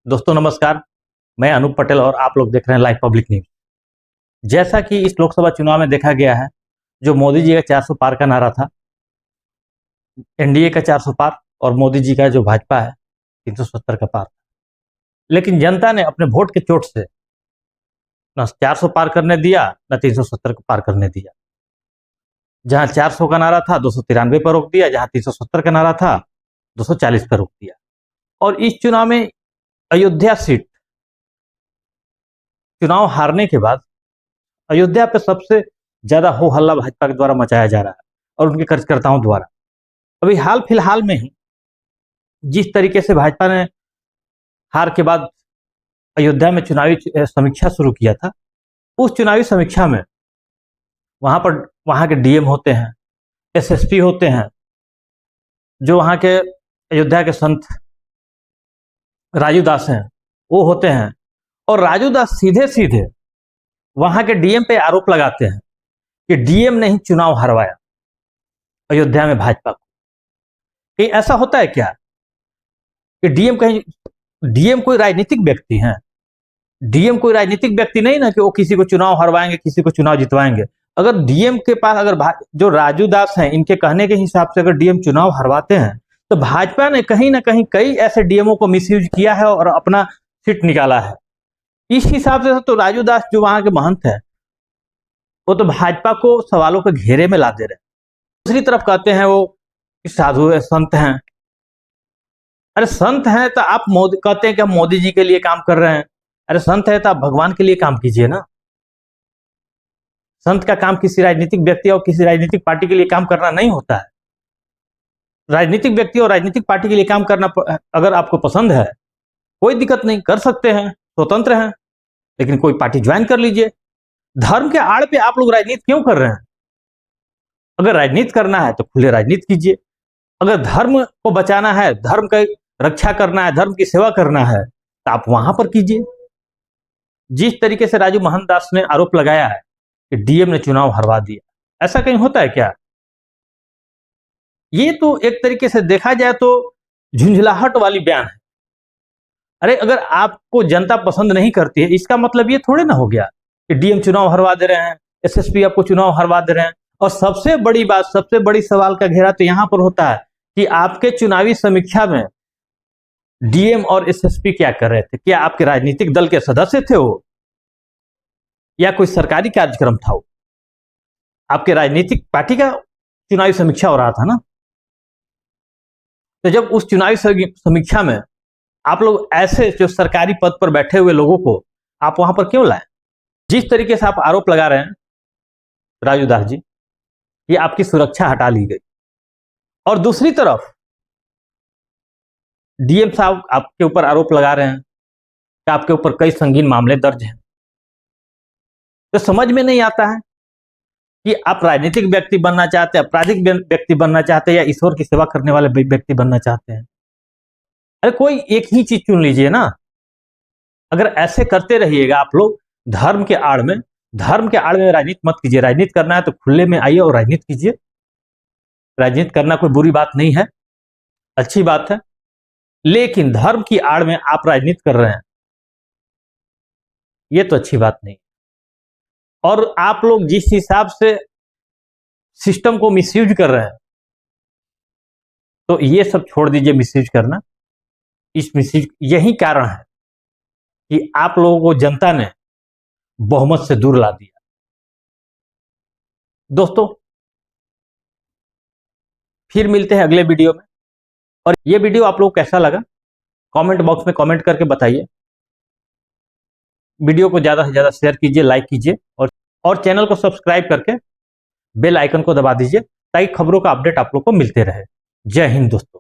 दोस्तों नमस्कार, मैं अनूप पटेल और आप लोग देख रहे हैं लाइव पब्लिक न्यूज। जैसा कि इस लोकसभा चुनाव में देखा गया है, जो मोदी जी का 400 पार का नारा था, एनडीए का 400 पार और मोदी जी का जो भाजपा है 370 का पार। लेकिन जनता ने अपने वोट के चोट से न 400 पार करने दिया, न 370 को पार करने दिया। जहां 400 का नारा था 293 पर रोक दिया, जहां 370 का नारा था 240 पर रोक दिया। और इस चुनाव में अयोध्या सीट चुनाव हारने के बाद अयोध्या पे सबसे ज्यादा हो हल्ला भाजपा के द्वारा मचाया जा रहा है और उनके कार्यकर्ताओं द्वारा। अभी हाल फिलहाल में ही जिस तरीके से भाजपा ने हार के बाद अयोध्या में चुनावी समीक्षा शुरू किया था, उस चुनावी समीक्षा में वहां के डीएम होते हैं, एसएसपी होते हैं, जो वहां के अयोध्या के संत राजू दास हैं वो होते हैं, और राजू दास सीधे सीधे वहां के डीएम पे आरोप लगाते हैं कि डीएम ने ही चुनाव हरवाया अयोध्या में भाजपा को। कहीं ऐसा होता है क्या कि डीएम कोई राजनीतिक व्यक्ति है? डीएम कोई राजनीतिक व्यक्ति नहीं ना कि वो किसी को चुनाव हरवाएंगे, किसी को चुनाव जितवाएंगे। अगर डीएम के पास जो राजू दास हैं, इनके कहने के हिसाब से अगर डीएम चुनाव हरवाते हैं तो भाजपा ने कहीं ना कहीं कई ऐसे डीएमओ को मिसयूज किया है और अपना सीट निकाला है। इस हिसाब से तो राजू दास जो वहां के महंत है, वो तो भाजपा को सवालों के घेरे में ला दे रहे हैं। दूसरी तरफ कहते हैं वो साधु है, संत हैं। अरे संत हैं तो आप कहते हैं कि हम मोदी जी के लिए काम कर रहे हैं। अरे संत है तो आप भगवान के लिए काम कीजिए ना। संत का काम किसी राजनीतिक व्यक्ति और किसी राजनीतिक पार्टी के लिए काम करना नहीं होता है। राजनीतिक व्यक्ति और राजनीतिक पार्टी के लिए काम करना अगर आपको पसंद है, कोई दिक्कत नहीं, कर सकते हैं, स्वतंत्र हैं, लेकिन कोई पार्टी ज्वाइन कर लीजिए। धर्म के आड़ पे आप लोग राजनीति क्यों कर रहे हैं? अगर राजनीति करना है तो खुले राजनीति कीजिए। अगर धर्म को बचाना है, धर्म की रक्षा करना है, धर्म की सेवा करना है, तो आप वहां पर कीजिए। जिस तरीके से राजू महंत दास ने आरोप लगाया है कि डीएम ने चुनाव हरवा दिया, ऐसा कहीं होता है क्या? ये तो एक तरीके से देखा जाए तो झुंझलाहट वाली बयान है। अरे अगर आपको जनता पसंद नहीं करती है, इसका मतलब ये थोड़े ना हो गया कि डीएम चुनाव हरवा दे रहे हैं, एसएसपी आपको चुनाव हरवा दे रहे हैं। और सबसे बड़ी बात, सबसे बड़ी सवाल का घेरा तो यहां पर होता है कि आपके चुनावी समीक्षा में डीएम और एसएसपी क्या कर रहे थे? क्या आपके राजनीतिक दल के सदस्य थे वो, या कोई सरकारी कार्यक्रम था वो? आपके राजनीतिक पार्टी का चुनावी समीक्षा हो रहा था ना। तो जब उस चुनावी समीक्षा में आप लोग ऐसे जो सरकारी पद पर बैठे हुए लोगों को आप वहां पर क्यों लाए? जिस तरीके से आप आरोप लगा रहे हैं राजू दास जी, ये आपकी सुरक्षा हटा ली गई। और दूसरी तरफ डीएम साहब आपके ऊपर आरोप लगा रहे हैं कि आपके ऊपर कई संगीन मामले दर्ज हैं। तो समझ में नहीं आता है कि आप राजनीतिक व्यक्ति बनना चाहते हैं, आपराधिक व्यक्ति बनना चाहते हैं, या ईश्वर की सेवा करने वाले व्यक्ति बनना चाहते हैं? अरे कोई एक ही चीज चुन लीजिए ना। अगर ऐसे करते रहिएगा आप लोग धर्म के आड़ में राजनीति मत कीजिए। राजनीति करना है तो खुले में आइए और राजनीति कीजिए। राजनीति करना कोई बुरी बात नहीं है, अच्छी बात है, लेकिन धर्म की आड़ में आप राजनीति कर रहे हैं, ये तो अच्छी बात नहीं। और आप लोग जिस हिसाब से सिस्टम को मिसयूज कर रहे हैं, तो ये सब छोड़ दीजिए मिसयूज करना। इस मिसयूज यही कारण है कि आप लोगों को जनता ने बहुमत से दूर ला दिया। दोस्तों फिर मिलते हैं अगले वीडियो में। और ये वीडियो आप लोगों को कैसा लगा कमेंट बॉक्स में कमेंट करके बताइए। वीडियो को ज्यादा से ज्यादा शेयर कीजिए, लाइक कीजिए, और चैनल को सब्सक्राइब करके बेल आइकन को दबा दीजिए ताकि खबरों का अपडेट आप लोग को मिलते रहे। जय हिंद दोस्तों।